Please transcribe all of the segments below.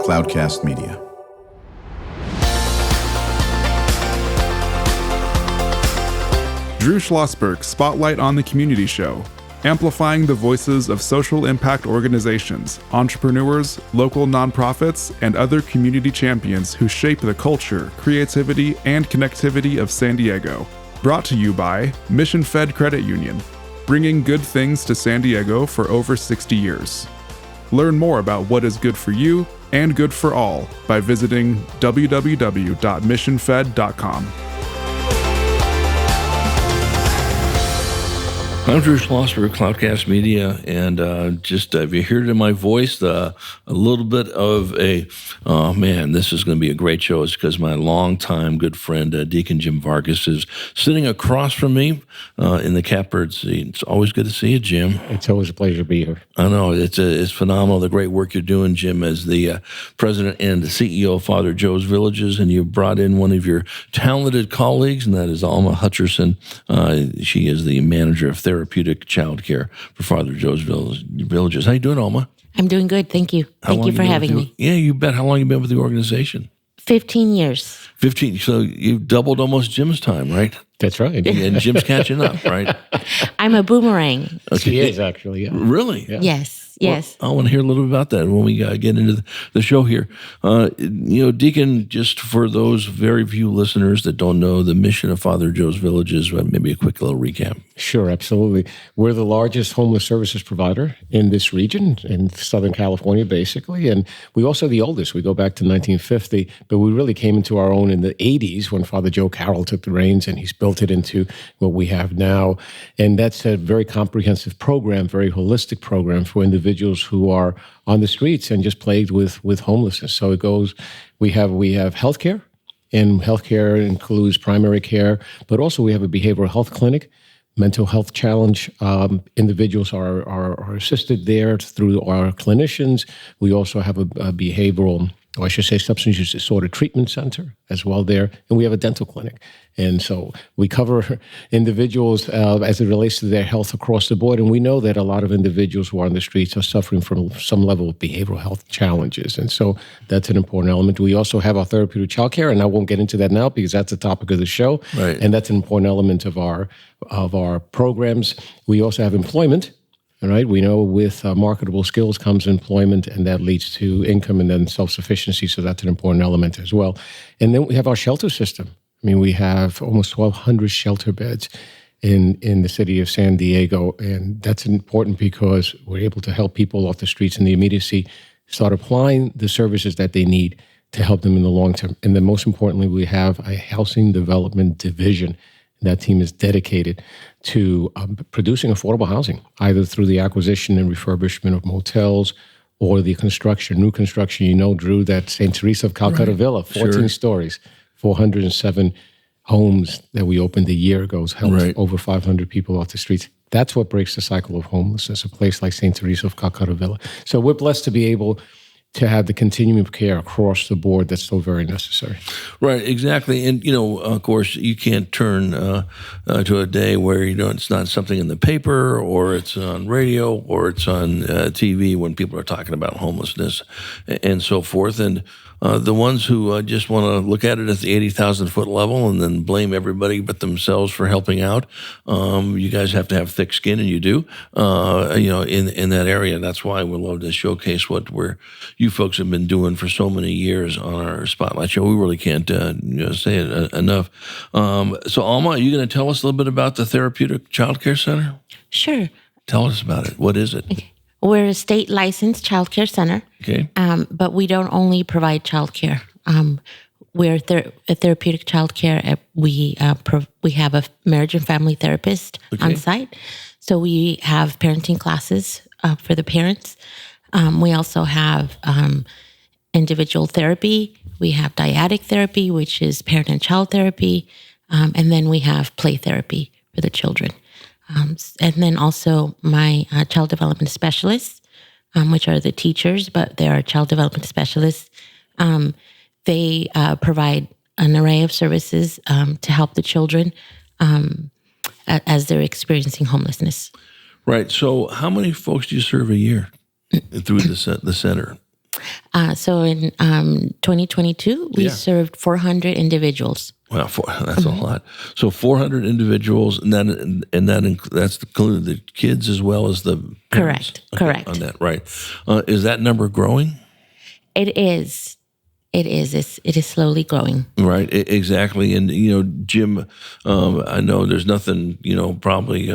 Cloudcast Media. Drew Schlosberg Spotlight on the Community Show, amplifying the voices of social impact organizations, entrepreneurs, local nonprofits, and other community champions who shape the culture, creativity, and connectivity of San Diego. Brought to you by Mission Fed Credit Union, bringing good things to San Diego for over 60 years. Learn more about what is good for you and good for all by visiting www.missionfed.com. I'm Drew Schlosberg, Cloudcast Media, and just if you heard it in my voice, a little bit of oh man, this is going to be a great show. It's because my longtime good friend, Deacon Jim Vargas, is sitting across from me in the catbird seat. It's always good to see you, Jim. It's always a pleasure to be here. I know, it's phenomenal, the great work you're doing, Jim, as the president and the CEO of Father Joe's Villages, and you brought in one of your talented colleagues, and that is Alma Hutcherson. She is the manager of Therapeutic Childcare for Father Joe's Villages. How you doing, Alma? I'm doing good, thank you. Thank you for having me. Yeah, you bet. How long have you been with the organization? 15 years. 15. So you've doubled almost Jim's time, right? That's right. And Jim's catching up, right? I'm a boomerang. Okay. He is, actually, yeah. Really? Yeah. Yes. Well, I want to hear a little bit about that when we get into the show here. Deacon, just for those very few listeners that don't know the mission of Father Joe's Villages, maybe a quick little recap. Sure, absolutely. We're the largest homeless services provider in this region, in Southern California, basically. And we also the oldest. We go back to 1950, but we really came into our own in the 80s when Father Joe Carroll took the reins, and he's built it into what we have now. And that's a very comprehensive program, very holistic program for individuals who are on the streets and just plagued with homelessness. So it goes, we have healthcare, and healthcare includes primary care, but also we have a behavioral health clinic. Mental health challenge individuals are assisted there through our clinicians. We also have a behavioral, or I should say substance use disorder treatment center as well there, and we have a dental clinic. And so we cover individuals as it relates to their health across the board, and we know that a lot of individuals who are on the streets are suffering from some level of behavioral health challenges, and so that's an important element. We also have our therapeutic childcare, and I won't get into that now because that's the topic of the show, right. And that's an important element of our programs. We also have employment. All right, we know with marketable skills comes employment, and that leads to income and then self-sufficiency, so that's an important element as well. And then we have our shelter system. I mean, we have almost 1,200 shelter beds in the city of San Diego, and that's important because we're able to help people off the streets in the immediacy start applying the services that they need to help them in the long term. And then most importantly, we have a housing development division. That team is dedicated to producing affordable housing, either through the acquisition and refurbishment of motels or the new construction. You know, Drew, that St. Teresa of Calcutta Villa, 14 stories, 407 homes that we opened a year ago, has helped over 500 people off the streets. That's what breaks the cycle of homelessness, a place like St. Teresa of Calcutta Villa. So we're blessed to be able to have the continuum of care across the board that's so very necessary. Right, exactly. And, of course, you can't turn to a day where, it's not something in the paper or it's on radio or it's on TV when people are talking about homelessness and so forth. And the ones who just want to look at it at the 80,000-foot level and then blame everybody but themselves for helping out, you guys have to have thick skin, and you do, in that area. That's why we love to showcase what you folks have been doing for so many years on our Spotlight show. We really can't say it enough. So, Alma, are you going to tell us a little bit about the Therapeutic Childcare Center? Sure. Tell us about it. What is it? Okay. We're a state-licensed childcare center, okay. But we don't only provide childcare. We're a therapeutic childcare. We have a marriage and family therapist on site, so we have parenting classes for the parents. We also have individual therapy. We have dyadic therapy, which is parent and child therapy, and then we have play therapy for the children. And then also my child development specialists, which are the teachers, but they are child development specialists. They provide an array of services to help the children as they're experiencing homelessness. Right. So how many folks do you serve a year through the center? So in 2022, we served 400 individuals. Wow, that's a lot. So 400 individuals, and that's including the kids as well as the parents. Correct. On that, right? Is that number growing? It is. It is slowly growing. Right, exactly. And Jim, I know there's nothing. Probably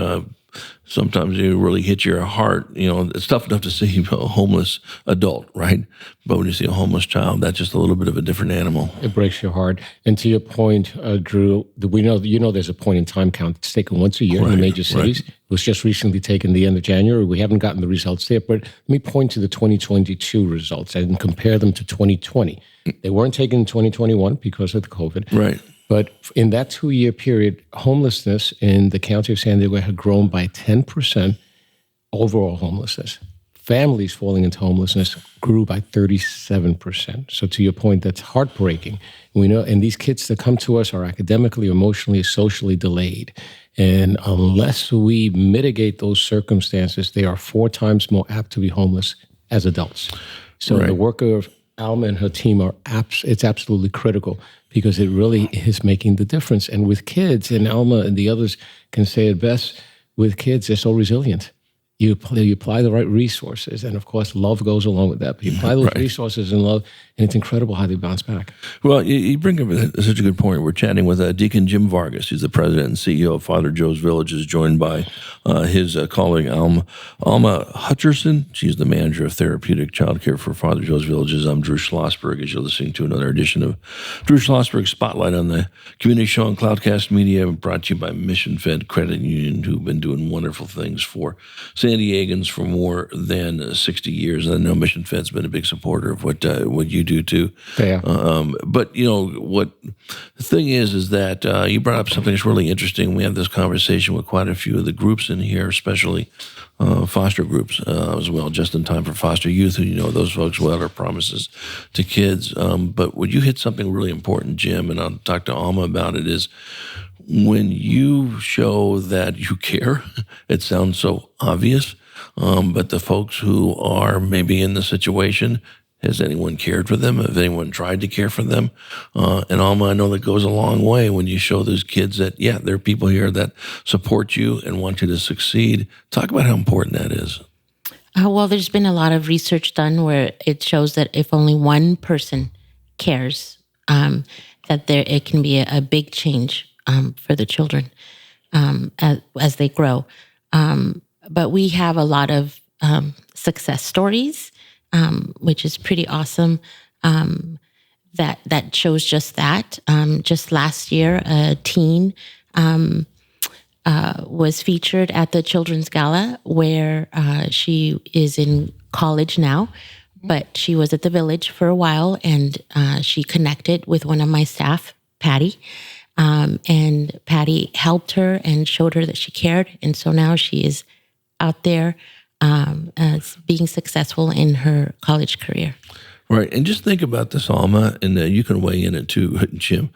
sometimes you really hit your heart. It's tough enough to see a homeless adult, right? But when you see a homeless child, that's just a little bit of a different animal. It breaks your heart. And to your point, Drew, we know there's a point in time count. It's taken once a year in the major cities. Right. It was just recently taken the end of January. We haven't gotten the results yet, but let me point to the 2022 results and compare them to 2020. They weren't taken in 2021 because of the COVID. Right. But in that 2-year period, homelessness in the county of San Diego had grown by 10%, overall homelessness. Families falling into homelessness grew by 37%. So to your point, that's heartbreaking. We know, and these kids that come to us are academically, emotionally, socially delayed. And unless we mitigate those circumstances, they are 4 times more apt to be homeless as adults. So the work of Alma and her team it's absolutely critical because it really is making the difference. And with kids, and Alma and the others can say it best, with kids, they're so resilient. You apply the right resources, and of course, love goes along with that. But you apply those resources and love, and it's incredible how they bounce back. Well, you bring up such a good point. We're chatting with Deacon Jim Vargas. He's the president and CEO of Father Joe's Villages, joined by his colleague Alma Hutcherson. She's the manager of Therapeutic Childcare for Father Joe's Villages. I'm Drew Schlosberg, as you're listening to another edition of Drew Schlosberg Spotlight on the Community Show on Cloudcast Media, brought to you by Mission Fed Credit Union, who've been doing wonderful things for San Diegans for more than 60 years. And I know Mission Fed's been a big supporter of what you do too. Yeah. But what the thing is that you brought up something that's really interesting. We have this conversation with quite a few of the groups in here, especially foster groups as well, just in time for foster youth, who those folks well are promises to kids. But would you hit something really important, Jim, and I'll talk to Alma about it, is when you show that you care. It sounds so obvious, but the folks who are maybe in the situation, has anyone cared for them? Has anyone tried to care for them? And Alma, I know that goes a long way when you show those kids that, there are people here that support you and want you to succeed. Talk about how important that is. Well, there's been a lot of research done where it shows that if only one person cares, that it can be a big change for the children as they grow. But we have a lot of success stories, which is pretty awesome, that shows just that. Just last year, a teen was featured at the Children's Gala, where she is in college now, but she was at the village for a while, and she connected with one of my staff, Patty. And Patty helped her and showed her that she cared. And so now she is out there as being successful in her college career. Right. And just think about this, Alma, and you can weigh in it too, Jim.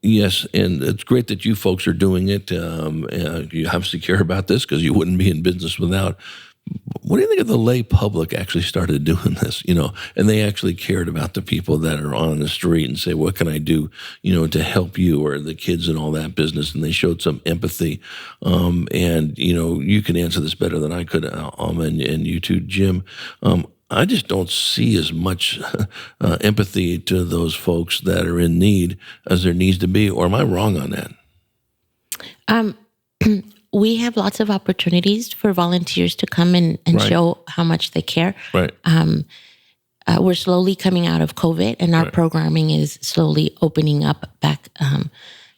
Yes, and it's great that you folks are doing it. You obviously care about this because you wouldn't be in business without. What do you think if the lay public actually started doing this, and they actually cared about the people that are on the street and say, what can I do, to help you, or the kids and all that business, and they showed some empathy. And, you can answer this better than I could, Alma, and you too, Jim. I just don't see as much empathy to those folks that are in need as there needs to be, or am I wrong on that? We have lots of opportunities for volunteers to come and show how much they care. Right. We're slowly coming out of COVID, and our programming is slowly opening up back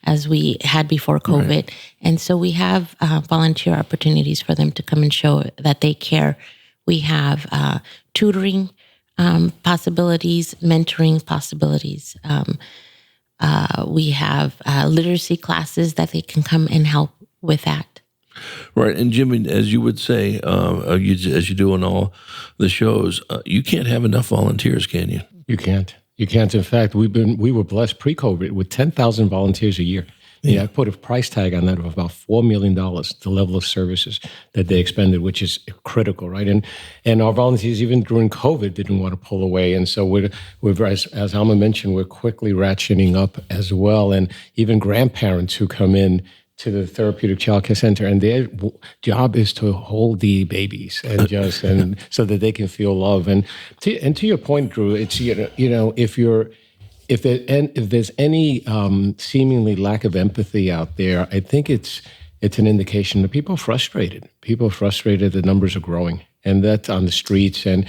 as we had before COVID. Right. And so we have volunteer opportunities for them to come and show that they care. We have tutoring possibilities, mentoring possibilities. We have literacy classes that they can come and help with that. Right. And Jimmy, as you would say, as you do on all the shows, you can't have enough volunteers, can you? You can't. You can't. In fact, we were blessed pre-COVID with 10,000 volunteers a year. Yeah, I put a price tag on that of about $4 million, the level of services that they expended, which is critical, right? And our volunteers, even during COVID, didn't want to pull away. And so we're as Alma mentioned, we're quickly ratcheting up as well. And even grandparents who come in to the Therapeutic Childcare Center, and their job is to hold the babies and so that they can feel love. And to your point, Drew, it's if there's any seemingly lack of empathy out there, I think it's an indication that people are frustrated. People are frustrated. The numbers are growing, and that's on the streets, and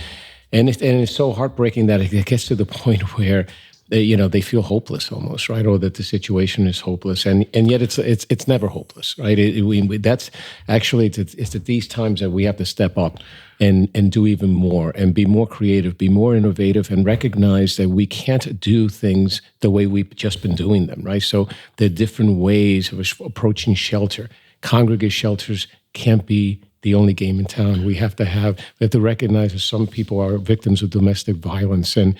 it's so heartbreaking that it gets to the point where they feel hopeless almost, right? Or that the situation is hopeless, and yet it's never hopeless, right? That's actually it's at these times that we have to step up and do even more and be more creative, be more innovative, and recognize that we can't do things the way we've just been doing them, right? So there are different ways of approaching shelter. Congregate shelters can't be the only game in town. We have to recognize that some people are victims of domestic violence and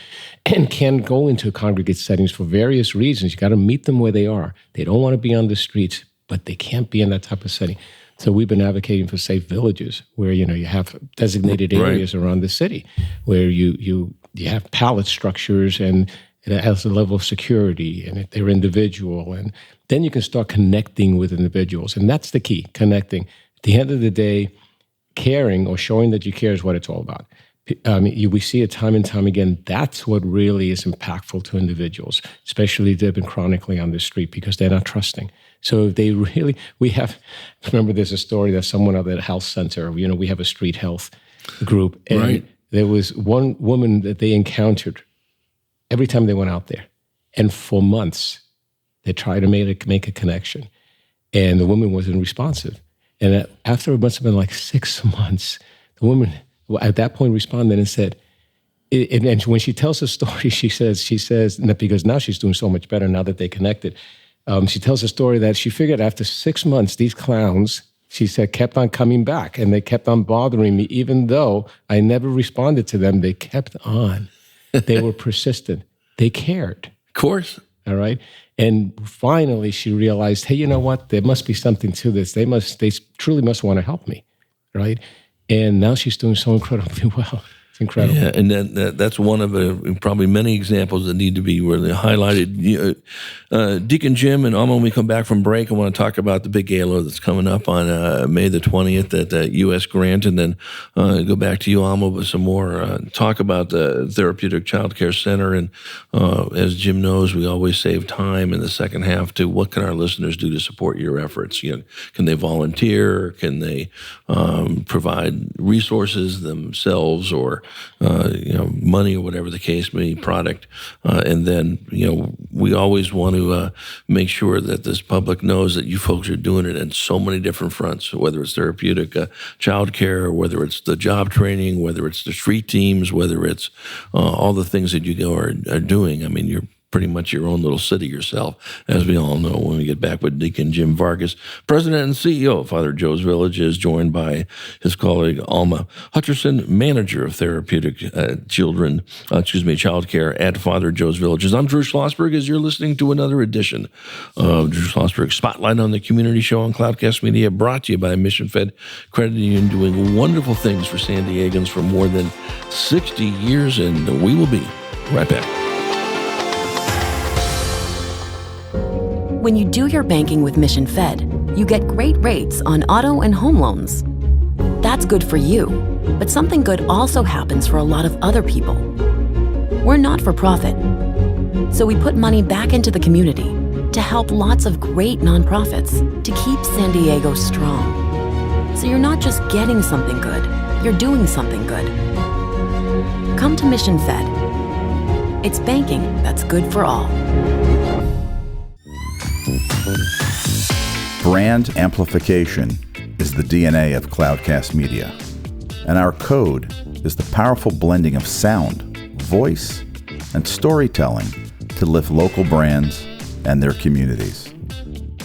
can go into congregate settings for various reasons. You got to meet them where they are. They don't want to be on the streets, but they can't be in that type of setting. So we've been advocating for safe villages where, you have designated areas around the city where you have pallet structures and it has a level of security and they're individual. And then you can start connecting with individuals. And that's the key, connecting. At the end of the day, caring or showing that you care is what it's all about. We see it time and time again. That's what really is impactful to individuals, especially if they've been chronically on the street because they're not trusting. So if they remember there's a story that someone at the health center, we have a street health group. And right. There was one woman that they encountered every time they went out there. And for months, they tried to make a connection. And the woman wasn't responsive. And after it must have been like 6 months, the woman at that point responded and said, and when she tells the story, she says, because now she's doing so much better now that they connected. She tells the story that she figured after 6 months, these clowns, she said, kept on coming back and they kept on bothering me, even though I never responded to them. They kept on. They were persistent. They cared. Of course. All right. And finally, she realized, hey, you know what? There must be something to this. They truly must want to help me, right? And now she's doing so incredibly well. It's incredible. Yeah, and that's one of probably many examples that need to be really highlighted. Deacon Jim and Alma, when we come back from break, I want to talk about the big gala that's coming up on May the 20th at U.S. Grant, and then go back to you, Alma, with some more talk about the Therapeutic Childcare Center. And as Jim knows, we always save time in the second half to what can our listeners do to support your efforts? Can they volunteer? Can they provide resources themselves or money or whatever the case may be, product. And then, we always want to make sure that this public knows that you folks are doing it in so many different fronts, whether it's therapeutic childcare, whether it's the job training, whether it's the street teams, whether it's all the things that you are doing. I mean, you're pretty much your own little city yourself, as we all know. When we get back with Deacon Jim Vargas, President and CEO of Father Joe's Village, is joined by his colleague Alma Hutcherson, Manager of Therapeutic Childcare at Father Joe's Villages. I'm Drew Schlosberg, as you're listening to another edition of Drew Schlosberg Spotlight on the Community Show on Cloudcast Media, brought to you by Mission Fed Credit Union, doing wonderful things for San Diegans for more than 60 years, and we will be right back. When you do your banking with Mission Fed, you get great rates on auto and home loans. That's good for you, but something good also happens for a lot of other people. We're not for profit, so we put money back into the community to help lots of great nonprofits to keep San Diego strong. So you're not just getting something good, you're doing something good. Come to Mission Fed. It's banking that's good for all. Brand amplification is the DNA of Cloudcast Media, and our code is the powerful blending of sound, voice, and storytelling to lift local brands and their communities.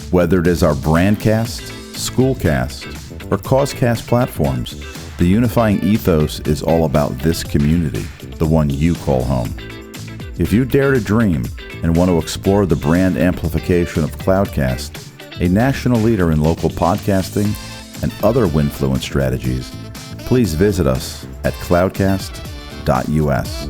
Whether it is our Brandcast, Schoolcast, or Causecast platforms, the unifying ethos is all about this community, the one you call home. If you dare to dream, and want to explore the brand amplification of Cloudcast, a national leader in local podcasting and other Winfluence strategies, please visit us at cloudcast.us.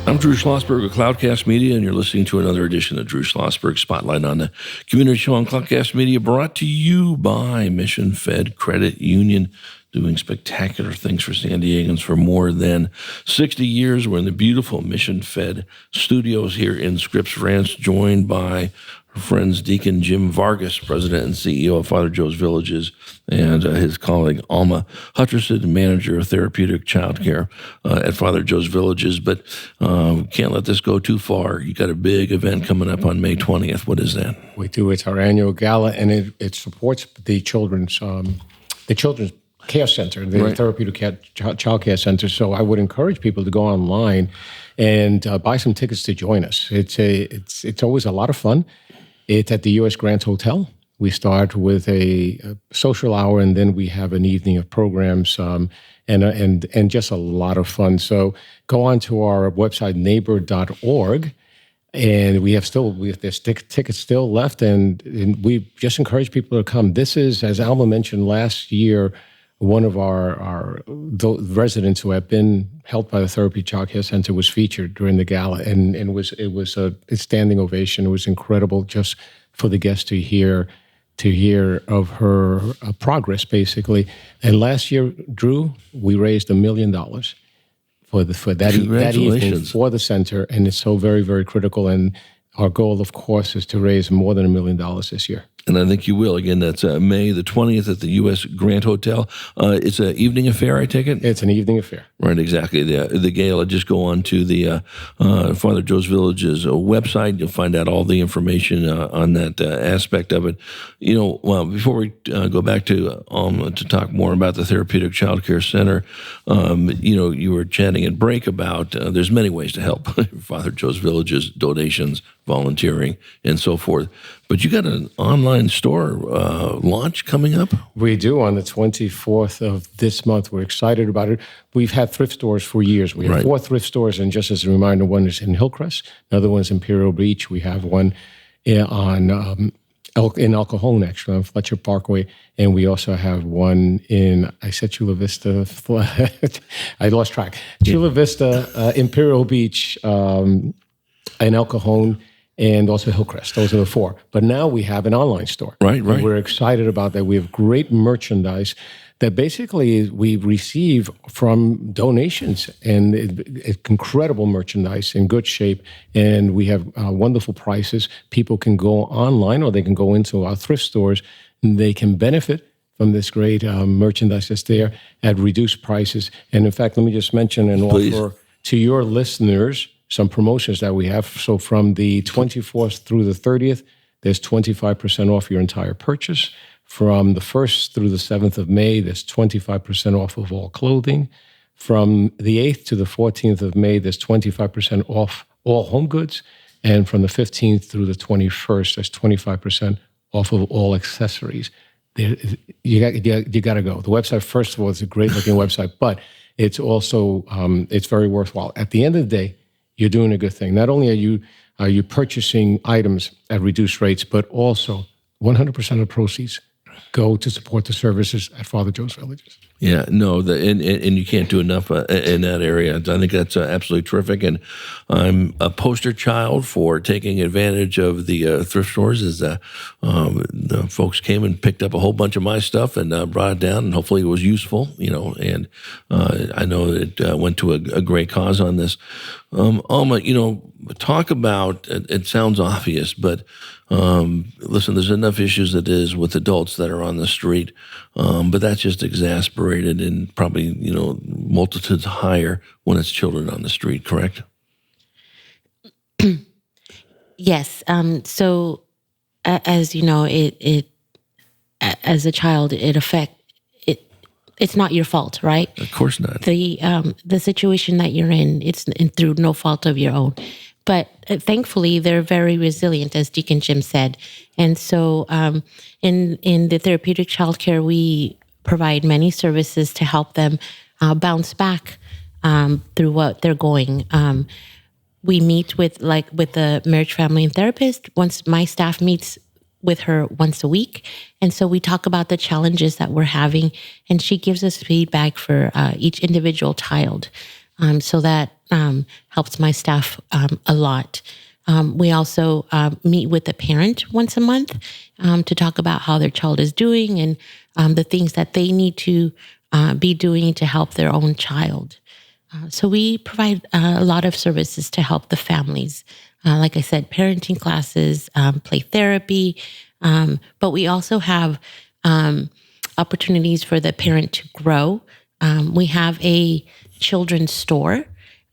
I'm Drew Schlosberg of Cloudcast Media, and you're listening to another edition of Drew Schlosberg Spotlight on the Community Show on Cloudcast Media, brought to you by Mission Fed Credit Union, doing spectacular things for San Diegans for more than 60 years. We're in the beautiful Mission Fed studios here in Scripps Ranch, joined by our friends Deacon Jim Vargas, President and CEO of Father Joe's Villages, and his colleague Alma Hutcherson, manager of Therapeutic Childcare at Father Joe's Villages. But can't let this go too far. You got a big event coming up on May 20th. What is that? We do. It's our annual gala, and it supports the children's care center, the Right. Therapeutic Child Care Center. So I would encourage people to go online and buy some tickets to join us. It's always a lot of fun. It's at the U.S. Grant Hotel. We start with a social hour, and then we have an evening of programs and just a lot of fun. So go on to our website, neighbor.org. And there's tickets still left, and we just encourage people to come. This is, as Alma mentioned last year, one of our residents who have been helped by the Therapeutic Child Care Center was featured during the gala, and it was a standing ovation. It was incredible just for the guests to hear of her progress, basically. And last year, Drew, we raised $1 million for that evening for the center, and it's so very, very critical. And our goal, of course, is to raise more than $1 million this year. And I think you will. Again, that's May the 20th at the U.S. Grant Hotel. It's an evening affair, I take it? It's an evening affair. Right, exactly. The gala, just go on to the Father Joe's Villages website. You'll find out all the information on that aspect of it. You know, well, before we go back to talk more about the Therapeutic Childcare Center, you were chatting at break about there's many ways to help Father Joe's Villages, donations, volunteering, and so forth. But you got an online store launch coming up? We do on the 24th of this month. We're excited about it. We've had thrift stores for years. We have 4 thrift stores, and just as a reminder, one is in Hillcrest, another one's in Imperial Beach. We have one in El Cajon, actually, on Fletcher Parkway, and we also have one in, I said Chula Vista, I lost track. Chula Vista, Imperial Beach, and El Cajon, and also Hillcrest. Those are the 4. But now we have an online store. Right. And we're excited about that. We have great merchandise that basically we receive from donations, and it's incredible merchandise in good shape. And we have wonderful prices. People can go online, or they can go into our thrift stores, and they can benefit from this great merchandise that's there at reduced prices. And in fact, let me just mention and offer to your listeners some promotions that we have. So from the 24th through the 30th, there's 25% off your entire purchase. From the 1st through the 7th of May, there's 25% off of all clothing. From the 8th to the 14th of May, there's 25% off all home goods. And from the 15th through the 21st, there's 25% off of all accessories. You got to go. The website, first of all, is a great-looking website, but it's also it's very worthwhile. At the end of the day, you're doing a good thing. Not only are you purchasing items at reduced rates, but also 100% of the proceeds go to support the services at Father Joe's Villages. Yeah, no, and you can't do enough in that area. I think that's absolutely terrific, and I'm a poster child for taking advantage of the thrift stores. As the folks came and picked up a whole bunch of my stuff and brought it down, and hopefully it was useful, and I know that it went to a great cause on this. Alma, talk about, it sounds obvious, but listen, there's enough issues that is with adults that are on the street, but that's just exasperated and probably, multitudes higher when it's children on the street, correct? Yes. So as you know, it as a child, it's not your fault, right? Of course not. The situation that you're in, it's through no fault of your own. But thankfully, they're very resilient, as Deacon Jim said. And so in the Therapeutic Childcare, we provide many services to help them bounce back through what they're going. We meet with the marriage, family, and therapist. Once my staff meets with her once a week. And so we talk about the challenges that we're having, and she gives us feedback for each individual child. So that helps my staff a lot. We also meet with the parent once a month to talk about how their child is doing and the things that they need to be doing to help their own child. So we provide a lot of services to help the families. Like I said, parenting classes, play therapy, but we also have opportunities for the parent to grow. We have a children's store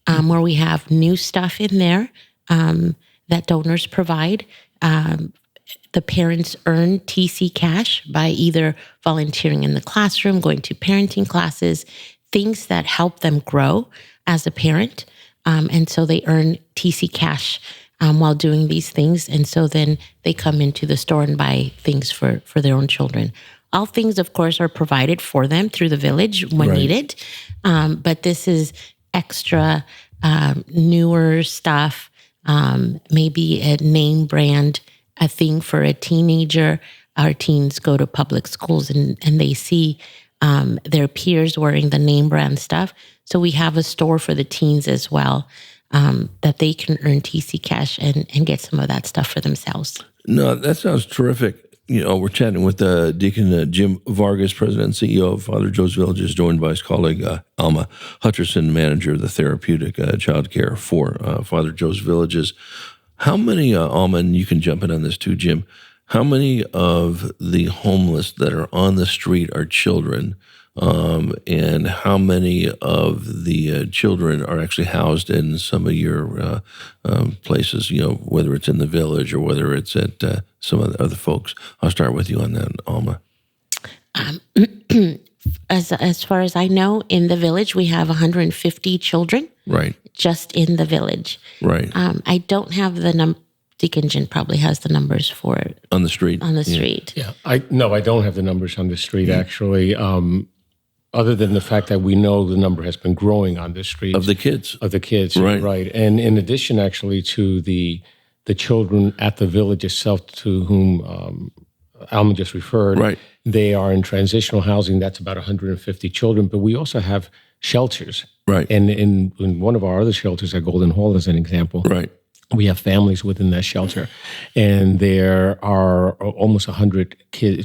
where we have new stuff in there that donors provide. The parents earn TC cash by either volunteering in the classroom, going to parenting classes, things that help them grow as a parent. And so they earn TC cash while doing these things. And so then they come into the store and buy things for their own children. All things, of course, are provided for them through the village when needed. But this is extra, newer stuff, maybe a name brand, a thing for a teenager. Our teens go to public schools and they see their peers wearing the name brand stuff. So we have a store for the teens as well, that they can earn TC cash and get some of that stuff for themselves. No, that sounds terrific. We're chatting with Deacon Jim Vargas, President and CEO of Father Joe's Villages, joined by his colleague Alma Hutcherson, manager of the Therapeutic Childcare for Father Joe's Villages. How many, Alma, and you can jump in on this too, Jim, how many of the homeless that are on the street are children? And how many of the children are actually housed in some of your places, whether it's in the village or whether it's at some of the other folks? I'll start with you on that, Alma. As far as I know, in the village, we have 150 children. Right. Just in the village. Right. I don't have the number. Deacon Jim probably has the numbers for it. On the street? On the street. Yeah. I don't have the numbers on the street, actually. Other than the fact that we know the number has been growing on the streets. Of the kids. Right. And in addition, actually, to the children at the village itself to whom Alma just referred, right. They are in transitional housing. That's about 150 children. But we also have shelters. Right. And in one of our other shelters at Golden Hall, as an example, right. We have families within that shelter, and there are almost 100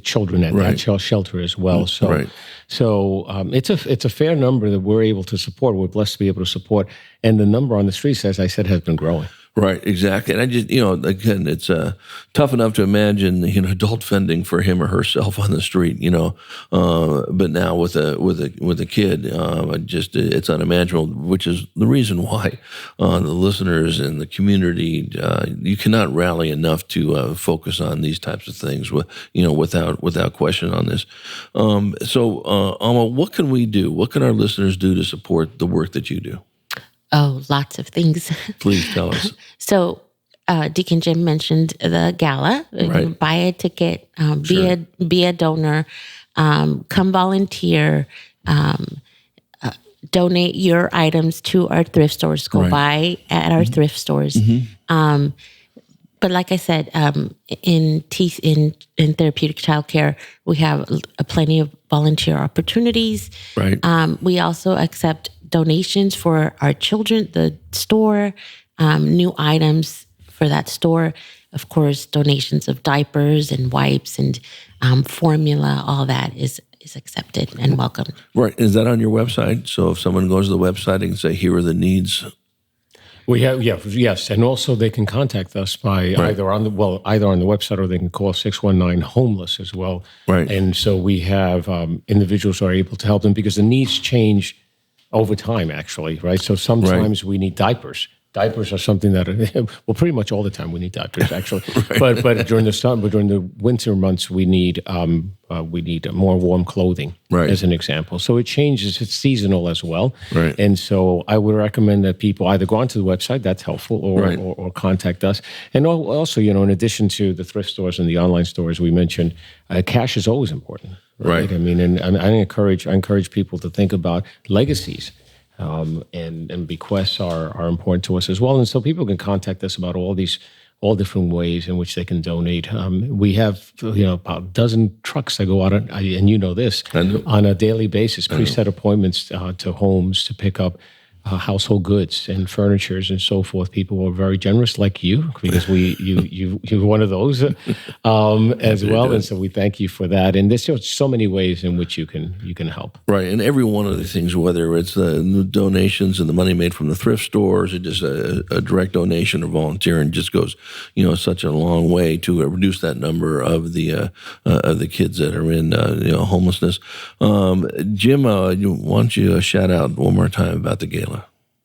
children at that shelter as well. So, it's a fair number that we're able to support. We're blessed to be able to support, and the number on the streets, as I said, has been growing. Right, exactly. And I just, again, it's tough enough to imagine, adult fending for him or herself on the street, but now with a kid, it's unimaginable, which is the reason why the listeners and the community, you cannot rally enough to focus on these types of things, without question on this. So, Alma, what can we do? What can our listeners do to support the work that you do? Oh, lots of things. Please tell us. So, Deacon Jim mentioned the gala. Right. Buy a ticket, be a donor, come volunteer, donate your items to our thrift stores. Go buy at our thrift stores. Mm-hmm. But like I said, in Therapeutic Childcare, we have plenty of volunteer opportunities. Right. We also accept donations for our children, the store, new items for that store. Of course, donations of diapers and wipes and formula, all that is accepted and welcome. Right. Is that on your website? So if someone goes to the website and say, here are the needs. We have, yes. And also they can contact us by either on the website or they can call 619-HOMELESS as well. Right. And so we have individuals who are able to help them because the needs change over time, actually, right? So sometimes we need diapers Diapers are something that, well, pretty much all the time we need diapers, actually. But during the summer, during the winter months, we need more warm clothing, as an example. So it changes; it's seasonal as well. Right. And so I would recommend that people either go onto the website, that's helpful, or contact us. And also, in addition to the thrift stores and the online stores we mentioned, cash is always important. Right. I mean, and I encourage people to think about legacies. And bequests are important to us as well. And so people can contact us about all different ways in which they can donate. We have about a dozen trucks that go out, and you know this, on a daily basis, preset appointments to homes to pick up household goods and furnitures and so forth. People are very generous, like you, because you're one of those as well. And so we thank you for that. And there's so many ways in which you can help. Right, and every one of the things, whether it's the donations and the money made from the thrift stores, or just a direct donation or volunteering, just goes such a long way to reduce that number of the kids that are in homelessness. Jim, why don't you shout out one more time about the gala?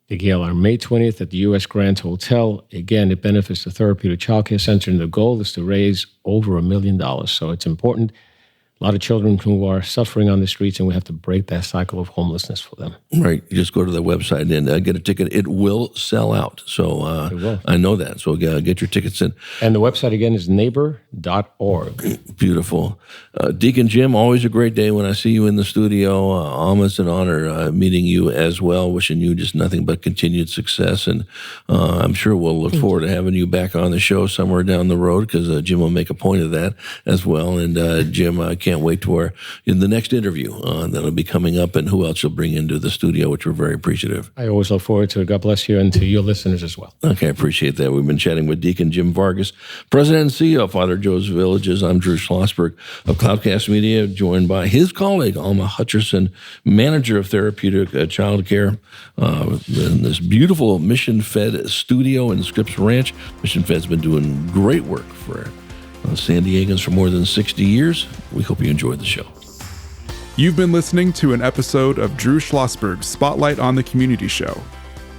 The gala on May 20th at the U.S. Grand Hotel. Again, it benefits the Therapeutic Childcare Center, and the goal is to raise over $1 million. So it's important. A lot of children who are suffering on the streets, and we have to break that cycle of homelessness for them. Right. You just go to the website and get a ticket. It will sell out. So I know that. So get your tickets in. And the website, again, is neighbor.org. Beautiful. Deacon Jim, always a great day when I see you in the studio. Alma, it's an honor meeting you as well. Wishing you just nothing but continued success. And I'm sure we'll look forward to having you back on the show somewhere down the road, because Jim will make a point of that as well. And Jim, I can't wait to the next interview that'll be coming up, and who else you'll bring into the studio, which we're very appreciative. I always look forward to it. God bless you, and to your listeners as well. Okay, I appreciate that. We've been chatting with Deacon Jim Vargas, President and CEO of Father Joe's Villages. I'm Drew Schlosberg of Cloudcast Media, joined by his colleague, Alma Hutcherson, manager of Therapeutic Childcare, in this beautiful mission-fed studio in Scripps Ranch. Mission Fed's been doing great work for San Diegans for more than 60 years. We hope you enjoyed the show. You've been listening to an episode of Drew Schlosberg's Spotlight on the Community Show,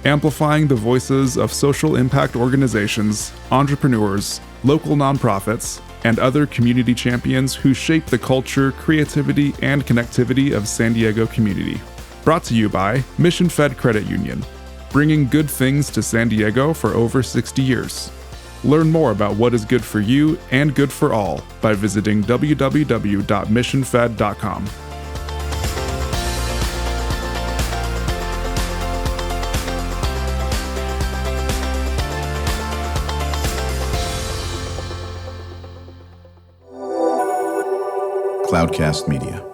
amplifying the voices of social impact organizations, entrepreneurs, local nonprofits, and other community champions who shape the culture, creativity, and connectivity of San Diego community. Brought to you by Mission Fed Credit Union, bringing good things to San Diego for over 60 years. Learn more about what is good for you and good for all by visiting www.missionfed.com. Cloudcast Media.